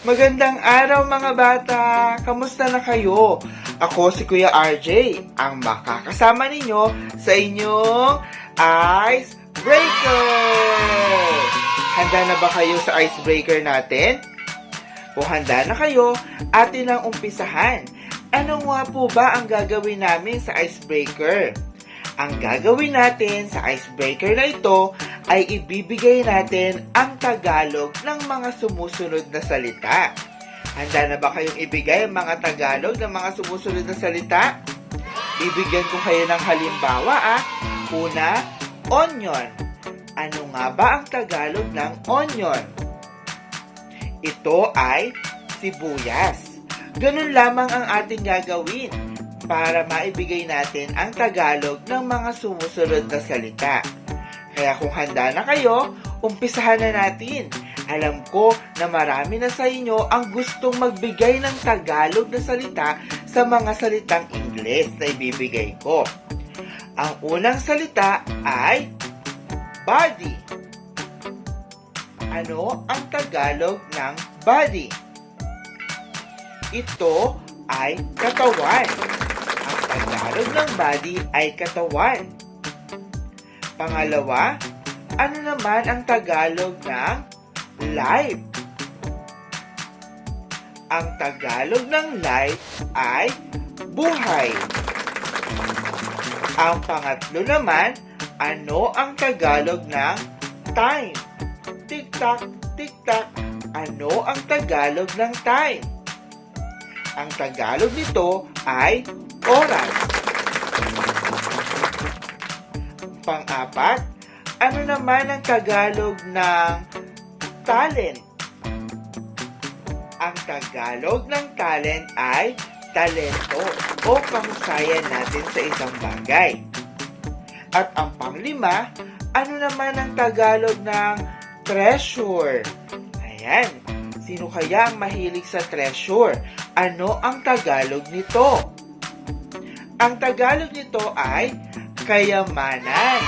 Magandang araw mga bata! Kamusta na kayo? Ako si Kuya RJ, ang makakasama ninyo sa inyong Icebreaker! Handa na ba kayo sa Icebreaker natin? Kung handa na kayo, atin ang umpisahan. Ano nga po ba ang gagawin namin sa Icebreaker? Ang gagawin natin sa Icebreaker na ito ay ibibigay natin ang Tagalog ng mga sumusunod na salita. Handa na ba kayong ibigay ang mga Tagalog ng mga sumusunod na salita? Bibigyan ko kayo ng halimbawa Una, onion. Ano nga ba ang Tagalog ng onion? Ito ay sibuyas. Ganun lamang ang ating gagawin para maibigay natin ang Tagalog ng mga sumusunod na salita. Kaya kung handa na kayo, umpisahan na natin. Alam ko na marami na sa inyo ang gustong magbigay ng Tagalog na salita sa mga salitang Ingles na ibibigay ko. Ang unang salita ay body. Ano ang Tagalog ng body? Ito ay katawan. Ang Tagalog ng body ay katawan. Pangalawa, ano naman ang Tagalog ng life? Ang Tagalog ng life ay buhay. Ang pangatlo naman, ano ang Tagalog ng time? Tik-tak, tik-tak, ano ang Tagalog ng time? Ang Tagalog nito ay oras. Pang-apat, ano naman ang Tagalog ng talent? Ang Tagalog ng talent ay talento o kahusayan natin sa isang bagay. At ang panglima, ano naman ang Tagalog ng treasure? Ayan, sino kaya ang mahilig sa treasure? Ano ang Tagalog nito? Ang Tagalog nito ay kayamanan.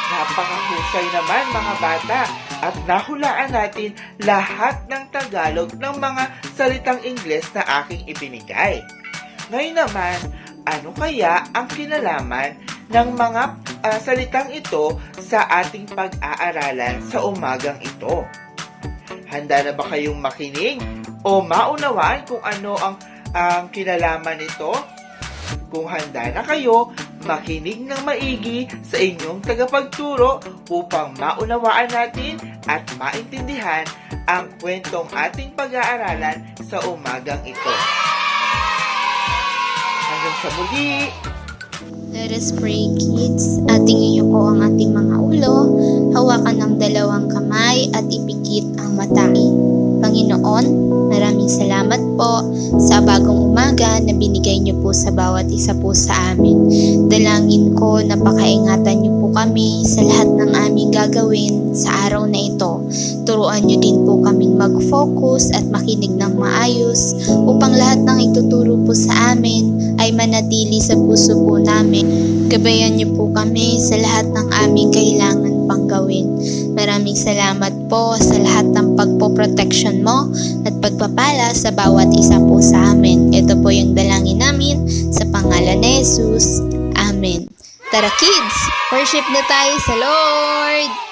Napakahusay naman mga bata at nahulaan natin lahat ng Tagalog ng mga salitang Ingles na aking ibinigay. Ngayon naman, ano kaya ang kinalaman ng mga salitang ito sa ating pag-aaralan sa umagang ito? Handa na ba kayong makinig o maunawaan kung ano ang kinalaman nito? Kung handa na kayo, makinig ng maigi sa inyong tagapagturo upang maunawaan natin at maintindihan ang kwentong ating pag-aaralan sa umagang ito. Hanggang sa muli! Let us pray, kids. Tingin niyo po ang ating mga ulo, hawakan ang dalawang kamay at ipikit ang mata. Panginoon, maraming salamat po sa bagong umaga na binigay niyo po sa bawat isa po sa amin. Dalangin ko na pakaingatan niyo po kami sa lahat ng aming gagawin sa araw na ito. Turuan niyo din po kaming mag-focus at makinig ng maayos upang lahat ng ituturo po sa amin ay manatili sa puso po namin. Gabayan niyo po kami sa lahat ng aming kailangan pang gawin. Maraming salamat po sa lahat ng pagpoproteksyon mo at pagpapala sa bawat isa po sa amin. Ito po yung dalangin namin sa pangalan ni Jesus. Amen. Tara kids, worship na tayo sa Lord!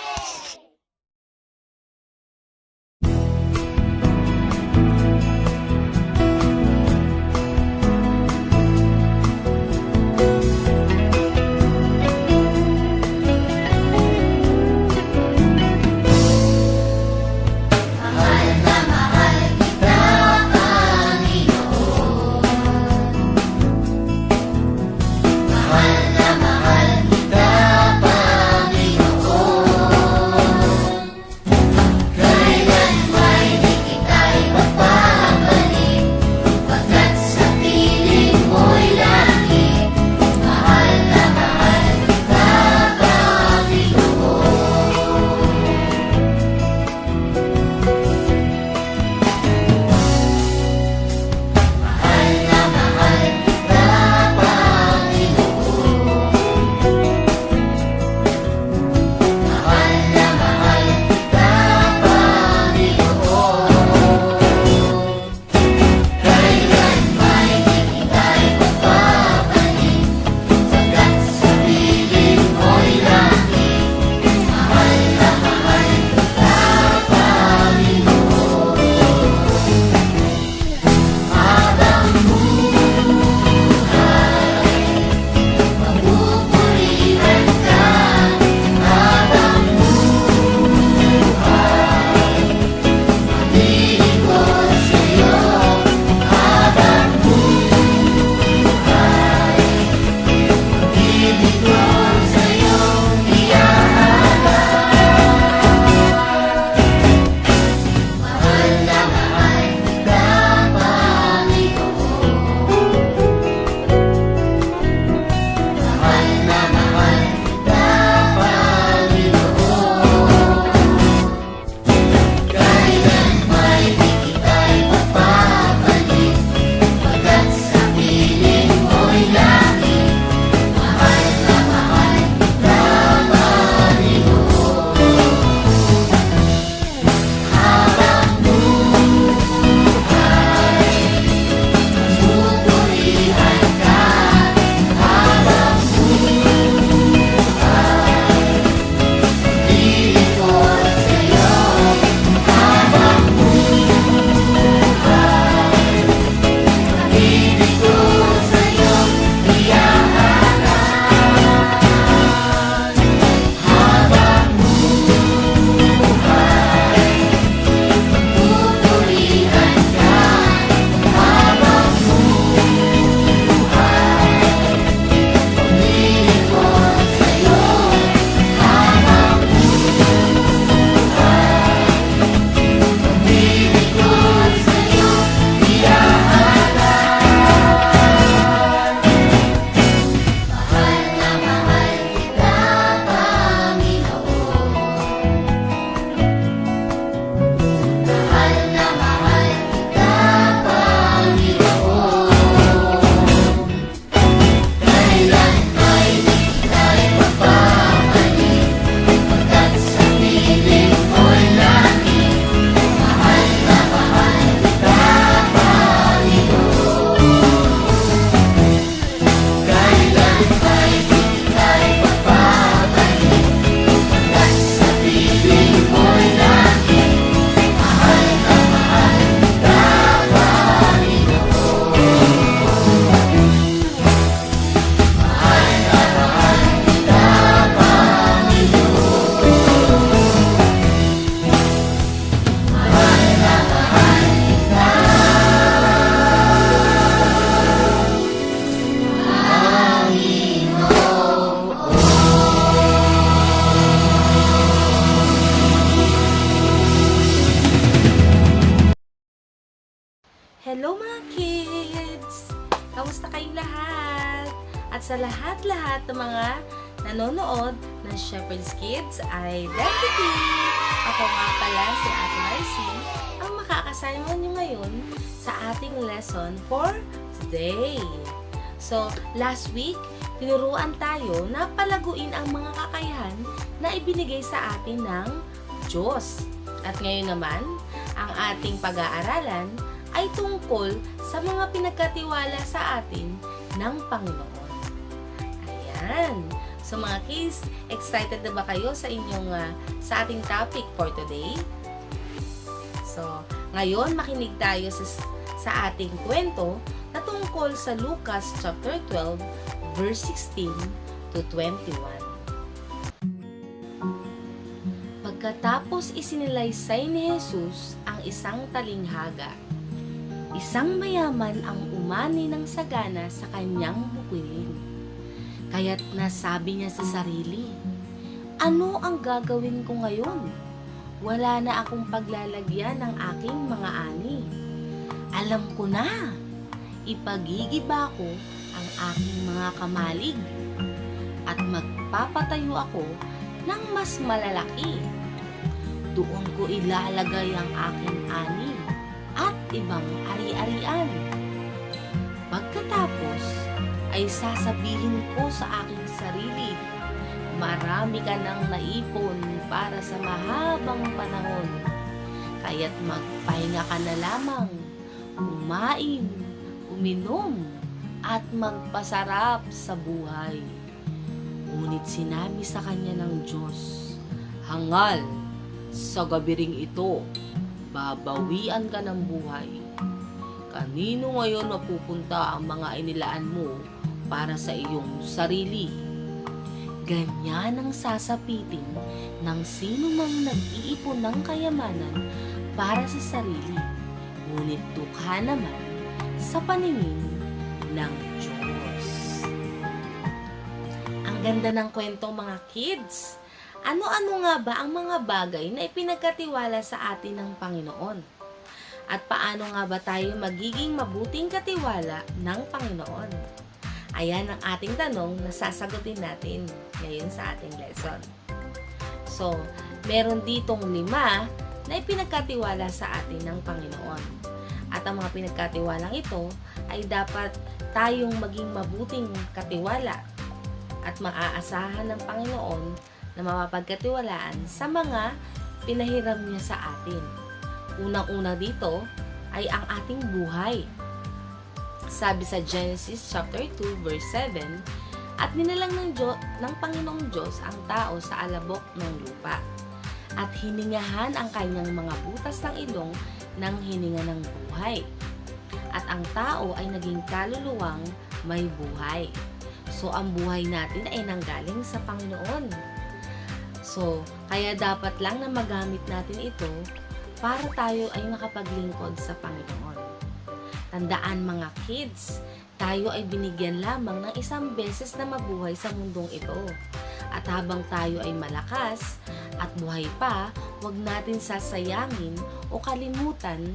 Hello mga kids! Kamusta kayong lahat? At sa lahat-lahat ng mga nanonood ng Shepherd's Kids Identity, ako nga pala si Ate Marcy, ang makakasama niyo ngayon sa ating lesson for today. So, last week, tinuruan tayo na palaguin ang mga kakayahan na ibinigay sa atin ng Diyos. At ngayon naman, ang ating pag-aaralan ay tungkol sa mga pinagkatiwala sa atin ng Panginoon. Ayan. So mga kids, excited na ba kayo sa sa ating topic for today? So, ngayon makinig tayo sa ating kwento na tungkol sa Lucas chapter 12 verse 16 to 21. Pagkatapos isinilaysay ni Jesus ang isang talinghaga, isang mayaman ang umani ng sagana sa kanyang bukirin. Kaya't nasabi niya sa sarili, "Ano ang gagawin ko ngayon? Wala na akong paglalagyan ng aking mga ani. Alam ko na, ipagigiba ko ang aking mga kamalig at magpapatayo ako ng mas malalaki. Doon ko ilalagay ang aking ani at ibang ari-arian. Pagkatapos ay sasabihin ko sa aking sarili, marami ka nang naipon para sa mahabang panahon. Kaya't magpahinga ka na lamang, kumain, uminom, at magpasarap sa buhay." Ngunit sinabi sa kanya ng Diyos, "Hangal, sa gabi ring ito, babawian ka ng buhay. Kanino ngayon mapupunta ang mga inilaan mo para sa iyong sarili?" Ganyan ang sasapitin ng sino mang nag-iipon ng kayamanan para sa sarili, ngunit dukha naman sa paningin ng Diyos. Ang ganda ng kwentong mga kids. Ano-ano nga ba ang mga bagay na ipinagkatiwala sa atin ng Panginoon? At paano nga ba tayo magiging mabuting katiwala ng Panginoon? Ayan ang ating tanong na sasagutin natin ngayon sa ating lesson. So, meron ditong 5 na ipinagkatiwala sa atin ng Panginoon. At ang mga pinagkatiwalang ito ay dapat tayong maging mabuting katiwala at maaasahan ng Panginoon na mapapagkatiwalaan sa mga pinahiram niya sa atin. Unang-una dito ay ang ating buhay. Sabi sa Genesis chapter 2 verse 7, "At nilalang ng Panginoong Diyos ang tao sa alabok ng lupa, at hiningahan ang kanyang mga butas ng ilong ng hininga ng buhay. At ang tao ay naging kaluluwang may buhay." So, ang buhay natin ay nanggaling sa Panginoon. So, kaya dapat lang na magamit natin ito para tayo ay makapaglingkod sa Panginoon. Tandaan mga kids, tayo ay binigyan lamang ng isang beses na mabuhay sa mundong ito. At habang tayo ay malakas at buhay pa, huwag natin sasayangin o kalimutan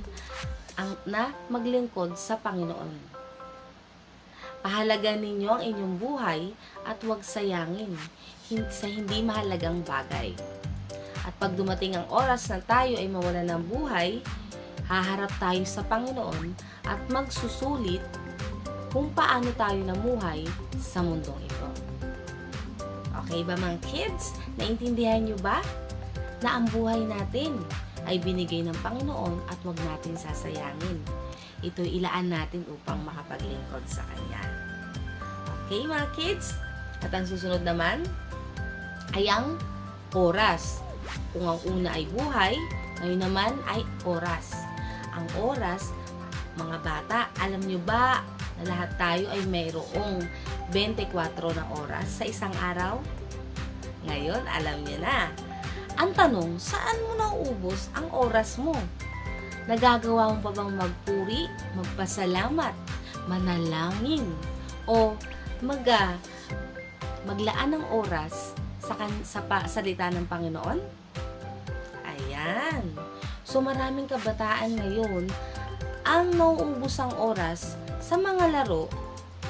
na maglingkod sa Panginoon. Pahalagan ninyo ang inyong buhay at huwag sayangin sa hindi mahalagang bagay. At pag dumating ang oras na tayo ay mawala ng buhay, haharap tayo sa Panginoon at magsusulit kung paano tayo namuhay sa mundong ito. Okay ba mga kids? Naintindihan nyo ba na ang buhay natin ay binigay ng Panginoon at huwag natin sasayangin? Ito'y ilaan natin upang makapaglingkod sa Kanya. Okay mga kids? At ang susunod naman ay ang oras. Kung ang una ay buhay, ngayon naman ay oras. Ang oras, mga bata, alam nyo ba na lahat tayo ay mayroong 24 na oras sa isang araw? Ngayon, alam nyo na. Ang tanong, saan mo nauubos ang oras mo? Nagagawa mo pa bang magpuri, magpasalamat, manalangin, o maglaan ng oras sa salita ng Panginoon? Ayan. So maraming kabataan ngayon ang nauubos ang oras sa mga laro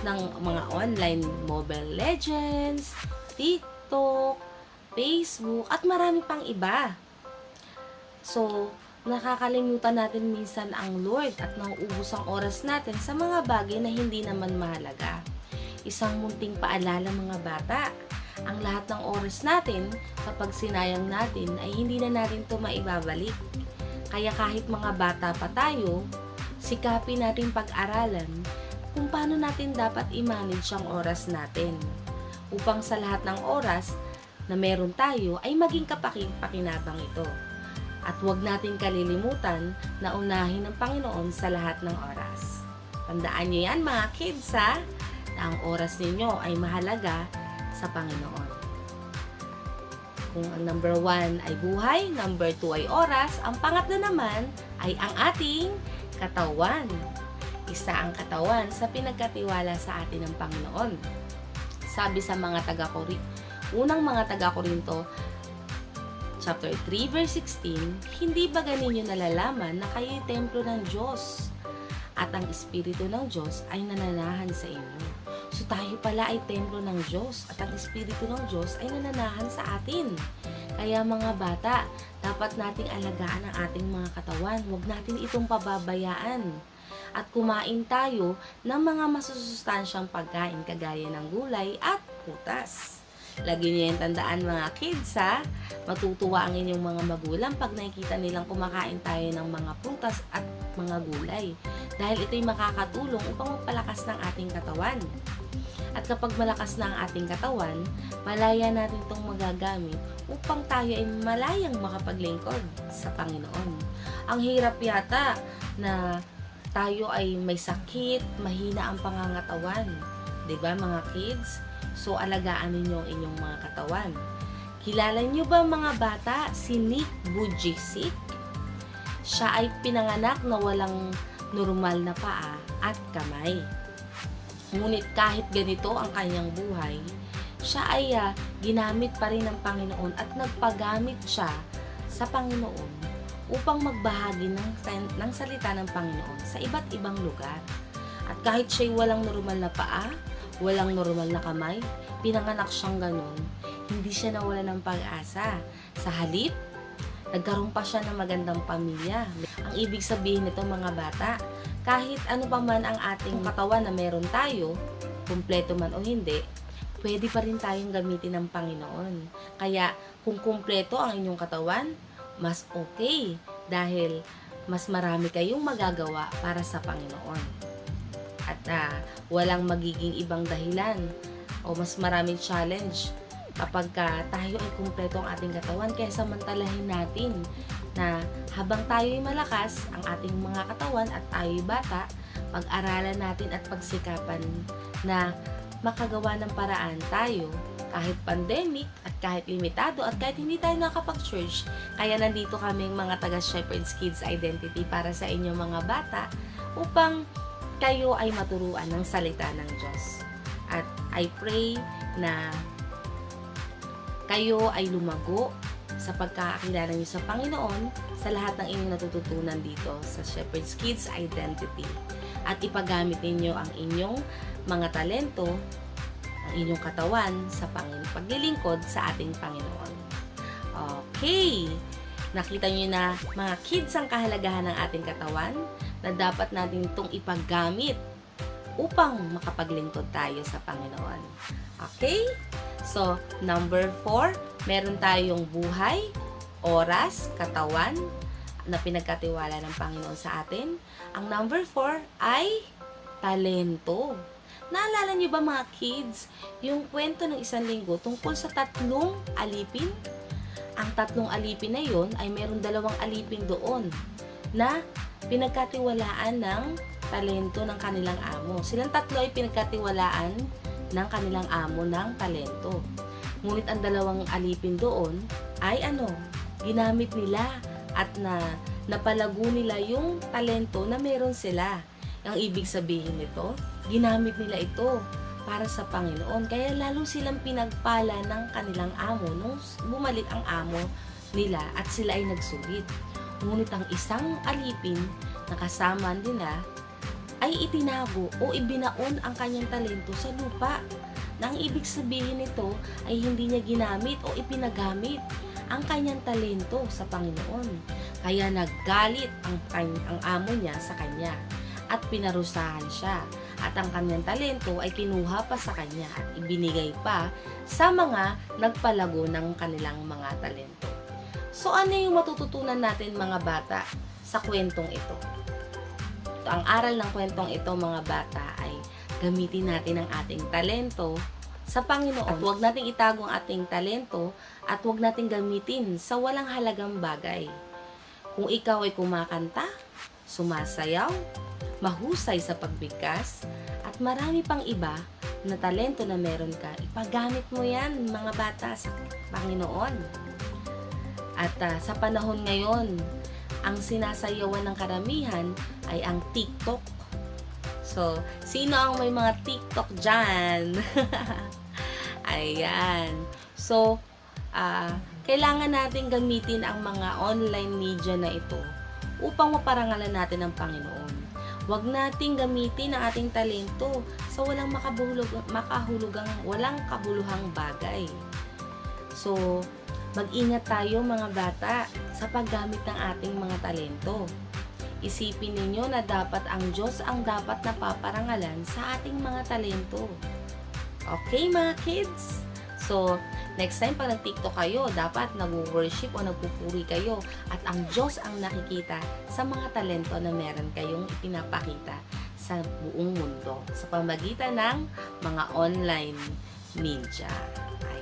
ng mga online Mobile Legends, TikTok, Facebook, at marami pang iba. So, nakakalimutan natin minsan ang Lord at nauubos ang oras natin sa mga bagay na hindi naman mahalaga. isang munting paalala mga bata. Ang lahat ng oras natin, kapag sinayang natin, ay hindi na natin ito maibabalik. Kaya kahit mga bata pa tayo, sikapin natin pag-aralan kung paano natin dapat i-manage ang oras natin. Upang sa lahat ng oras na meron tayo ay maging kapakinabang ito. At huwag natin kalilimutan na unahin ng Panginoon sa lahat ng oras. Tandaan niyo yan mga kids ha, na ang oras ninyo ay mahalaga sa Panginoon. Kung ang number 1 ay buhay, number 2 ay oras, ang pangatlo naman ay ang ating katawan. Isa ang katawan sa pinagkatiwala sa atin ng Panginoon. Sabi sa mga unang mga taga-Korinto, chapter 3, verse 16, hindi ba ganinyo nalalaman na kayo'y templo ng Diyos at ang Espiritu ng Diyos ay nananahan sa inyo? So tayo pala ay templo ng Diyos at ang Espiritu ng Diyos ay nananahan sa atin. Kaya mga bata, dapat nating alagaan ang ating mga katawan. Huwag natin itong pababayaan. At kumain tayo ng mga masusustansyang pagkain kagaya ng gulay at prutas. Lagi niyo yung tandaan mga kids ha. Matutuwa ang inyong mga magulang pag nakikita nilang kumakain tayo ng mga prutas at mga gulay. Dahil ito'y makakatulong upang magpalakas ng ating katawan. At kapag malakas na ang ating katawan, malaya natin itong magagamit upang tayo ay malayang makapaglingkod sa Panginoon. Ang hirap yata na tayo ay may sakit, mahina ang pangangatawan. 'Di ba mga kids? So, alagaan ninyo ang inyong mga katawan. Kilala niyo ba mga bata si Nick Vujicic? Siya ay pinanganak na walang normal na paa at kamay. Ngunit kahit ganito ang kanyang buhay, siya ay ginamit pa rin ng Panginoon at nagpagamit siya sa Panginoon upang magbahagi ng salita ng Panginoon sa iba't ibang lugar. At kahit siya'y walang normal na paa, walang normal na kamay, pinanganak siyang ganun, hindi siya nawala ng pag-asa. Sa halip, nagkaroon pa siya ng magandang pamilya. Ang ibig sabihin nito mga bata, kahit ano pa man ang ating katawan na meron tayo, kumpleto man o hindi, pwede pa rin tayong gamitin ng Panginoon. Kaya kung kumpleto ang inyong katawan, mas okay dahil mas marami kayong magagawa para sa Panginoon. At walang magiging ibang dahilan o mas maraming challenge kapag tayo ay kumpleto ang ating katawan, kaya samantalahin natin na habang tayo ay malakas, ang ating mga katawan at tayo ay bata, pag-aralan natin at pagsikapan na makagawa ng paraan tayo kahit pandemic at kahit limitado at kahit hindi tayo nakapag-church. Kaya nandito kaming mga taga Shepherd's Kids Identity para sa inyong mga bata upang kayo ay maturuan ng salita ng Diyos. At I pray na kayo ay lumago sa pagkakakilala niyo sa Panginoon sa lahat ng inyong natututunan dito sa Shepherd's Kids Identity. At ipagamit ninyo ang inyong mga talento, ang inyong katawan sa paglilingkod sa ating Panginoon. Okay! Nakita niyo na mga kids ang kahalagahan ng ating katawan na dapat natin itong ipaggamit upang makapaglingkod tayo sa Panginoon. Okay? So, number 4, meron tayong buhay, oras, katawan na pinagkatiwala ng Panginoon sa atin. Ang number 4 ay talento. Naalala niyo ba mga kids, yung kwento ng isang linggo tungkol sa 3 alipin? Ang 3 alipin na yon ay meron 2 alipin doon na pinagkatiwalaan ng talento ng kanilang amo. Silang 3 ay pinagkatiwalaan ng kanilang amo ng talento. Ngunit ang 2 alipin doon ay ginamit nila at napalago nila yung talento na meron sila. Ang ibig sabihin nito, ginamit nila ito para sa Panginoon. Kaya lalo silang pinagpala ng kanilang amo nung bumalik ang amo nila at sila ay nagsulit. Ngunit ang isang alipin na kasama nila ay itinago o ibinaon ang kanyang talento sa lupa. Na ang ibig sabihin nito ay hindi niya ginamit o ipinagamit ang kanyang talento sa Panginoon. Kaya naggalit ang amo niya sa kanya at pinarusahan siya. At ang kanyang talento ay kinuha pa sa kanya at ibinigay pa sa mga nagpalago ng kanilang mga talento. So ano yung matututunan natin mga bata sa kwentong ito? Ang aral ng kwentong ito mga bata ay gamitin natin ang ating talento sa Panginoon. At huwag nating itago ang ating talento at huwag nating gamitin sa walang halagang bagay. Kung ikaw ay kumakanta, sumasayaw, mahusay sa pagbigkas, at marami pang iba na talento na meron ka, ipagamit mo yan mga bata sa Panginoon. At sa panahon ngayon, ang sinasayawan ng karamihan ay ang TikTok. So, sino ang may mga TikTok dyan? Ayan. So, kailangan natin gamitin ang mga online media na ito upang maparangalan natin ang Panginoon. Huwag nating gamitin ang ating talento sa walang walang kabuluhang bagay. So, mag-ingat tayo mga bata sa paggamit ng ating mga talento. Isipin ninyo na dapat ang Diyos ang dapat napaparangalan sa ating mga talento. Okay mga kids? So, next time pag nag-TikTok kayo, dapat nag-worship o nagpupuri kayo at ang Diyos ang nakikita sa mga talento na meron kayong ipinapakita sa buong mundo sa pamagitan ng mga online media.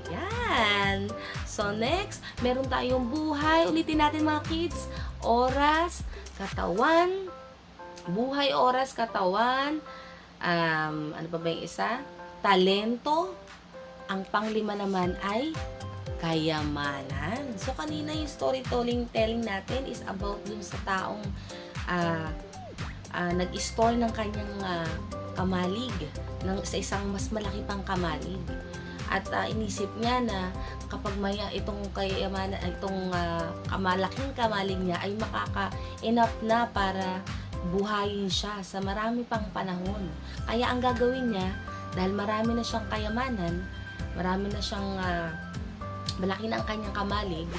Ayan. So, next, meron tayong buhay. Ulitin natin mga kids. Oras, katawan, buhay, oras, katawan, ano pa ba yung isa? Talento. Ang panglima naman ay kayamanan. So, kanina yung storytelling natin is about dun sa taong nag-store ng kanyang kamalig sa isang mas malaki pang kamalig. At inisip niya na kapag maya itong kayamanan, itong kamalaking kamalig niya ay makaka-enough na para buhayin siya sa marami pang panahon. Kaya ang gagawin niya, dahil marami na siyang kayamanan, marami na siyang malaki na ang kanyang kamalig,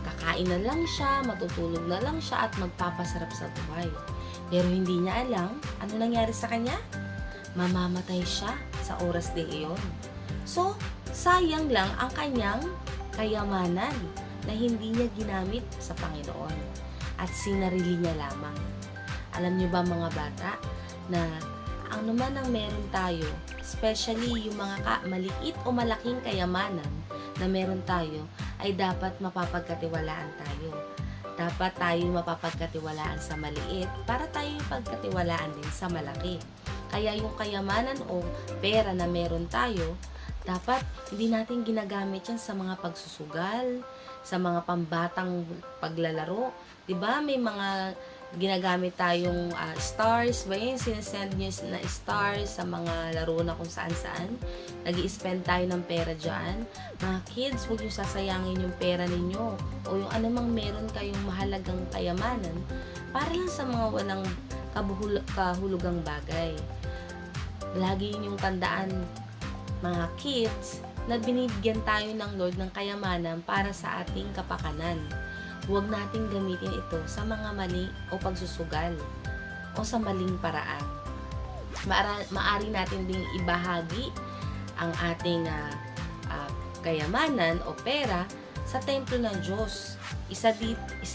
kakain na lang siya, matutulog na lang siya at magpapasarap sa buhay. Pero hindi niya alam ano nangyari sa kanya. Mamamatay siya sa oras din iyon. So, sayang lang ang kanyang kayamanan na hindi niya ginamit sa Panginoon at sinarili niya lamang. Alam niyo ba mga bata na ang naman ang meron tayo, especially yung mga maliit o malaking kayamanan na meron tayo, ay dapat mapapagkatiwalaan tayo. Dapat tayo mapapagkatiwalaan sa maliit para tayo pagkatiwalaan din sa malaki. Kaya yung kayamanan o pera na meron tayo, dapat hindi natin ginagamit yan sa mga pagsusugal, sa mga pambatang paglalaro. Diba? May mga ginagamit tayong stars, ba yun? Sinesend nyo na stars sa mga laro na kung saan-saan. Nag-i-spend tayo ng pera dyan. Mga kids, huwag yung sasayangin yung pera ninyo o yung anumang meron kayong mahalagang kayamanan para lang sa mga walang kahulugang bagay. Lagi yung tandaan, mga kids, na binibigyan tayo ng Lord ng kayamanan para sa ating kapakanan. Huwag nating gamitin ito sa mga mali o pagsusugal o sa maling paraan. Maari natin ding ibahagi ang ating kayamanan o pera sa templo ng Diyos. Isa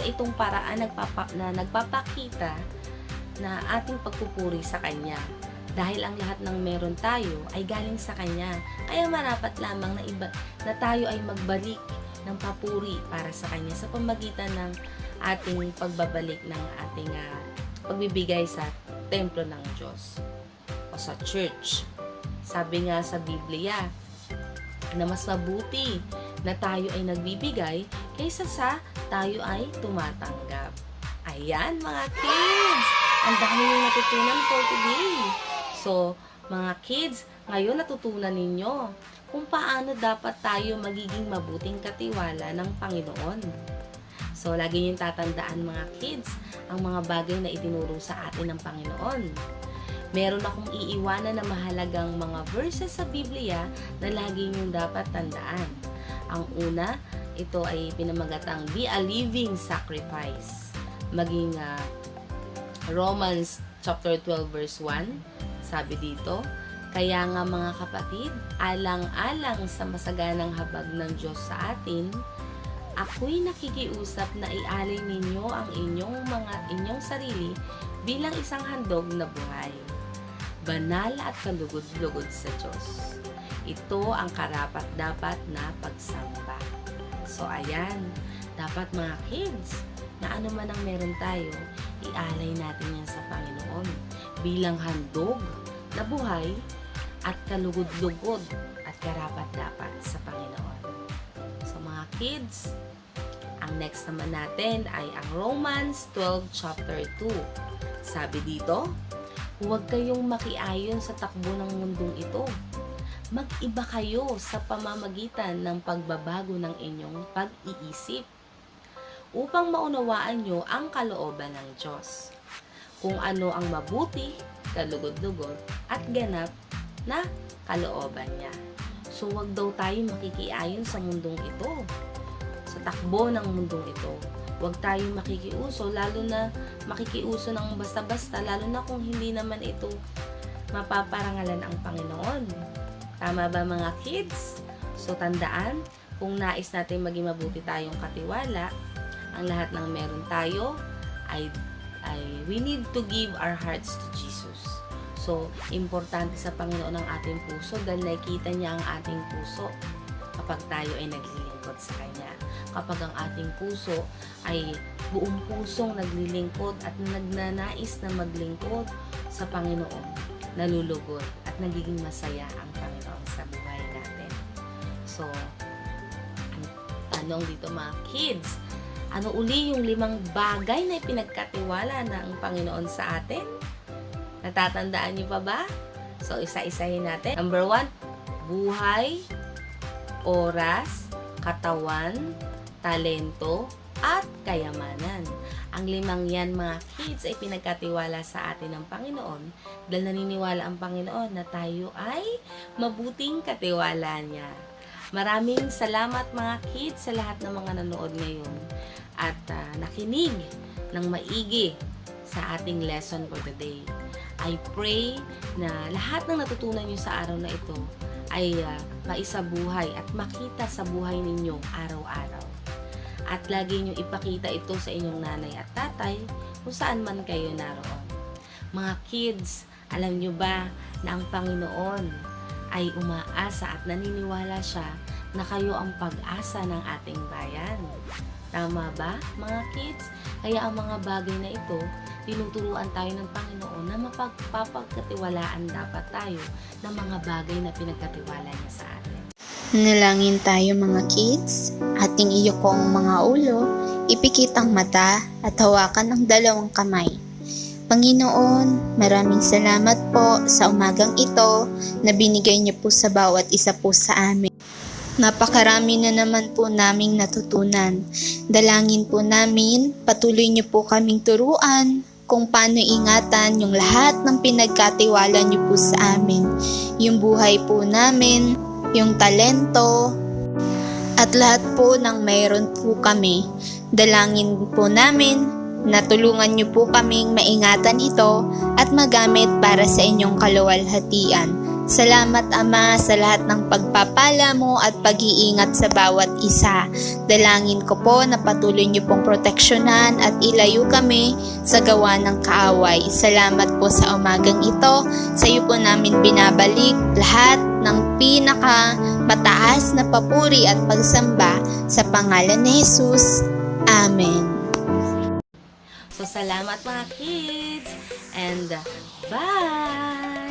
itong paraan na nagpapakita na ating pagpupuri sa Kanya. Dahil ang lahat ng meron tayo ay galing sa Kanya. Kaya marapat lamang na tayo ay magbalik ng papuri para sa Kanya sa pamagitan ng ating pagbabalik ng ating pagbibigay sa templo ng Diyos o sa church. Sabi nga sa Biblia na mas mabuti na tayo ay nagbibigay kaysa sa tayo ay tumatanggap. Ayan mga kids! Ang dami yung natutunan for today. So, mga kids, ngayon natutunan ninyo kung paano dapat tayo magiging mabuting katiwala ng Panginoon. So, lagi niyong tatandaan mga kids, ang mga bagay na itinuro sa atin ng Panginoon. Meron akong iiwanan na mahalagang mga verses sa Biblia na lagi niyong dapat tandaan. Ang una, ito ay pinamagatang be a living sacrifice. Maging Romans chapter 12 verse 1, Sabi dito, kaya nga mga kapatid, alang-alang sa masaganang habag ng Diyos sa atin, ako'y nakikiusap na ialay ninyo ang inyong sarili bilang isang handog na buhay, banal at kalugod-lugod sa Diyos. Ito ang karapat-dapat na pagsamba. So ayan, dapat mga kids, na ano man ang meron tayo, ialay natin yan sa Panginoon bilang handog na buhay at kalugod-lugod at karapat-dapat sa Panginoon. So mga kids, ang next naman natin ay ang Romans 12 chapter 2. Sabi dito, huwag kayong makiayon sa takbo ng mundong ito. Mag-iba kayo sa pamamagitan ng pagbabago ng inyong pag-iisip upang maunawaan nyo ang kalooban ng Diyos. Kung ano ang mabuti, kalugod-lugod, at ganap na kalooban niya. So, wag daw tayo makikiayon sa mundong ito. Sa takbo ng mundong ito. Huwag tayo makikiuso, lalo na makikiuso ng basta-basta, lalo na kung hindi naman ito mapaparangalan ang Panginoon. Tama ba mga kids? So, tandaan, kung nais natin maging mabuti tayong katiwala, ang lahat ng meron tayo ay we need to give our hearts to Jesus. So, importante sa Panginoon ang ating puso dahil nakikita niya ang ating puso kapag tayo ay naglilingkod sa Kanya. Kapag ang ating puso ay buong pusong naglilingkod at nagnanais na maglingkod sa Panginoon, nalulugod at nagiging masaya ang Panginoon sa buhay natin. So, ang tanong dito mga kids, ano uli yung 5 bagay na ipinagkatiwala ng Panginoon sa atin? Natatandaan niyo pa ba? So, isa-isahin natin. Number 1, buhay, oras, katawan, talento, at kayamanan. Ang 5 yan, mga kids, ay pinagkatiwala sa atin ng Panginoon dahil naniniwala ang Panginoon na tayo ay mabuting katiwala niya. Maraming salamat mga kids sa lahat ng mga nanood ngayon at nakinig ng maigi sa ating lesson for today. I pray na lahat ng natutunan nyo sa araw na ito ay maisabuhay at makita sa buhay ninyo araw-araw. At lagi nyo ipakita ito sa inyong nanay at tatay kung saan man kayo naroon. Mga kids, alam nyo ba na ang Panginoon ay umaasa at naniniwala siya na kayo ang pag-asa ng ating bayan? Tama ba, mga kids? Kaya ang mga bagay na ito, tinuturuan tayo ng Panginoon na mapagpapagkatiwalaan dapat tayo ng mga bagay na pinagkatiwala niya sa atin. Nalangin tayo mga kids, ating iyukong mga ulo, ipikit ang mata at hawakan ang 2 kamay. Panginoon, maraming salamat po sa umagang ito na binigay niyo po sa bawat isa po sa amin. Napakarami na naman po naming natutunan. Dalangin po namin, patuloy niyo po kaming turuan kung paano ingatan yung lahat ng pinagkatiwala niyo po sa amin. Yung buhay po namin, yung talento, at lahat po ng mayroon po kami. Dalangin po namin na tulungan niyo po kaming maingatan ito at magamit para sa inyong kaluwalhatian. Salamat Ama sa lahat ng pagpapala mo at pag-iingat sa bawat isa. Dalangin ko po na patuloy niyo pong proteksyonan at ilayo kami sa gawa ng kaaway. Salamat po sa umagang ito. Sa iyo po namin binabalik lahat ng pinaka mataas na papuri at pagsamba sa pangalan ni Jesus. Amen. So, salamat mga kids and bye!